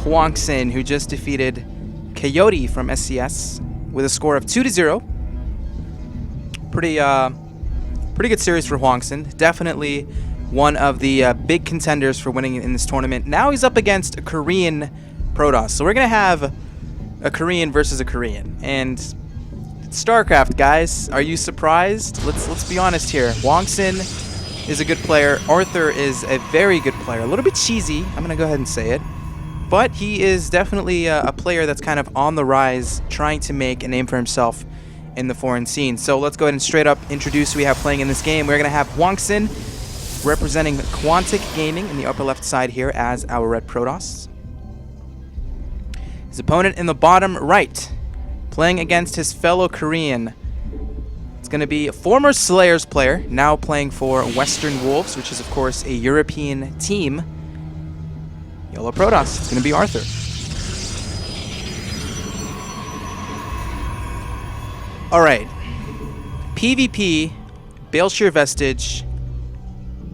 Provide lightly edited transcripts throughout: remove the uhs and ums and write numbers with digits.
Hwangsin, who just defeated Coyote from SCS with a score of 2-0. Pretty good series for Hwangsin. Definitely one of the big contenders for winning in this tournament. Now he's up against a Korean Protoss. So we're going to have a Korean versus a Korean. And StarCraft, guys, are you surprised? Let's be honest here. Hwangsin is a good player. Arthur is a very good player. A little bit cheesy, I'm going to go ahead and say it. But he is definitely a player that's kind of on the rise, trying to make a name for himself in the foreign scene. So let's go ahead and straight up introduce who we have playing in this game. We're going to have Hwangsin representing Quantic Gaming in the upper left side here as our red Protoss. His opponent in the bottom right, playing against his fellow Korean. It's going to be a former Slayers player, now playing for Western Wolves, which is of course a European team. Yellow Protoss. It's going to be Arthur. Alright, PvP, Baleshir Vestige.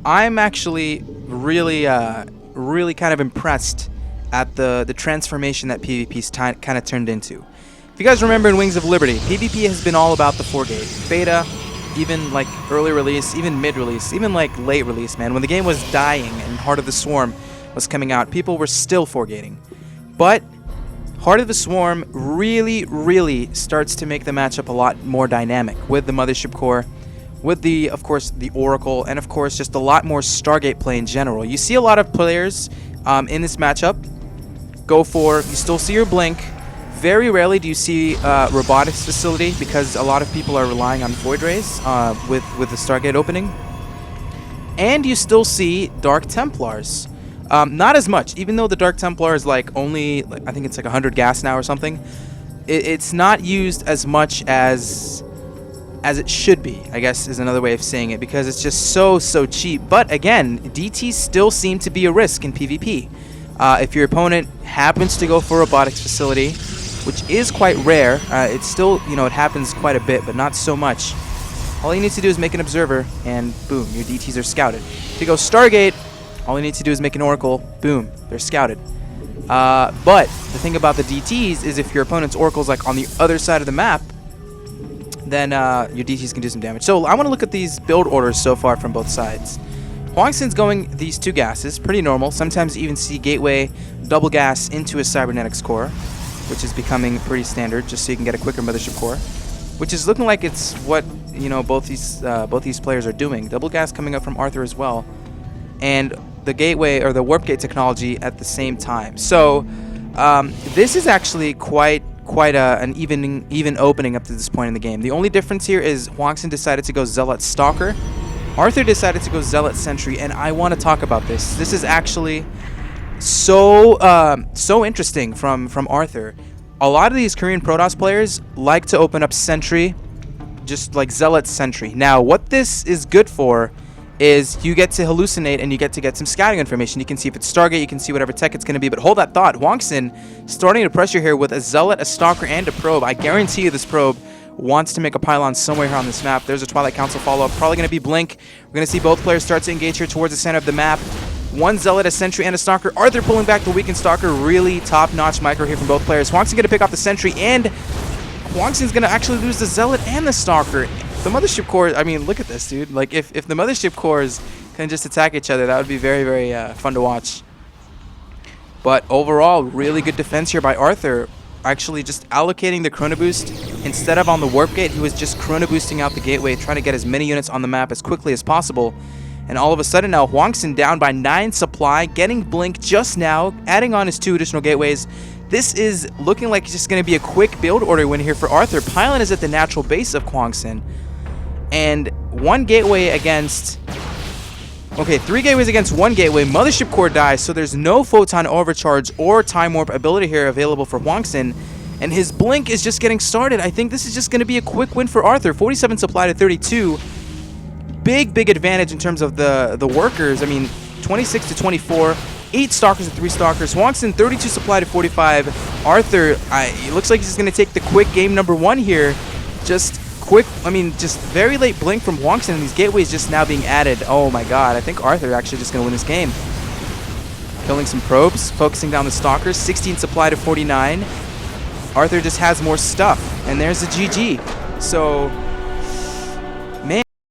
I'm actually really kind of impressed at the transformation that PvP's kind of turned into. If you guys remember in Wings of Liberty, PvP has been all about the 4-gate. Beta, even like early release, even mid-release, even like late release, man. When the game was dying and Heart of the Swarm was coming out, people were still 4-gating. But Heart of the Swarm really starts to make the matchup a lot more dynamic with the Mothership Core, with the, of course, the Oracle, and of course just a lot more Stargate play in general. You see a lot of players in this matchup go for, you still see your Blink. Very rarely do you see Robotics Facility because a lot of people are relying on Void Rays with the Stargate opening. And you still see Dark Templars. Not as much, even though the Dark Templar is like only, I think it's like 100 gas now or something. It's not used as much as it should be, I guess is another way of saying it, because it's just so cheap. But again, DTs still seem to be a risk in PvP. If your opponent happens to go for Robotics Facility, which is quite rare, it's still, you know, it happens quite a bit, but not so much. All you need to do is make an Observer, and boom, your DTs are scouted. If you go Stargate, all you need to do is make an Oracle, boom, they're scouted. But the thing about the DTs is if your opponent's Oracle's like on the other side of the map, then your DTs can do some damage. So I want to look at these build orders so far from both sides. Hwangsin's going these two gases, pretty normal. Sometimes you even see Gateway double gas into a Cybernetics core, which is becoming pretty standard, just so you can get a quicker Mothership core, which is looking like it's what, you know, both these players are doing. Double gas coming up from Arthur as well, and the Gateway or the Warp Gate technology at the same time. So this is actually quite an even opening up to this point in the game. The only difference here is Hwangsin decided to go Zealot Stalker. Arthur decided to go Zealot Sentry, and I want to talk about this. This is actually so interesting from Arthur. A lot of these Korean Protoss players like to open up Sentry, just like Zealot Sentry. Now, what this is good for is you get to hallucinate and you get to get some scouting information. You can see if it's Stargate, you can see whatever tech it's going to be. But hold that thought, Hwangsin starting to pressure here with a Zealot, a Stalker, and a Probe. I guarantee you this Probe wants to make a pylon somewhere here on this map. There's a Twilight Council follow-up, probably going to be Blink. We're going to see both players start to engage here towards the center of the map. One Zealot, a Sentry, and a Stalker. Arthur pulling back the weakened Stalker. Really top-notch micro here from both players. Hwangsin going to pick off the Sentry, and Hwangsin's going to actually lose the Zealot and the Stalker. The Mothership Core, I mean, look at this, dude. Like, if the Mothership Cores can just attack each other, that would be very fun to watch. But overall, really good defense here by Arthur. Actually just allocating the Chrono Boost. Instead of on the Warp Gate, he was just Chrono Boosting out the Gateway, trying to get as many units on the map as quickly as possible. And all of a sudden now, Hwangsin down by 9 supply, getting Blink just now, adding on his 2 additional Gateways. This is looking like it's just going to be a quick build order win here for Arthur. Pylon is at the natural base of Hwangsin. And 1 Gateway against... Okay, 3 Gateways against 1 Gateway. Mothership Core dies, so there's no Photon Overcharge or Time Warp ability here available for Hwangsin. And his Blink is just getting started. I think this is just going to be a quick win for Arthur. 47 supply to 32. Big advantage in terms of the workers. I mean, 26 to 24. 8 Stalkers and 3 Stalkers. Hwangsin, 32 supply to 45. Arthur, it looks like he's going to take the quick game number 1 here. Just quick, I mean, just very late Blink from Hwangsin, and these Gateways just now being added. Oh my god, I think Arthur actually just going to win this game. Killing some probes, focusing down the stalkers. 16 supply to 49. Arthur just has more stuff, and there's a GG. So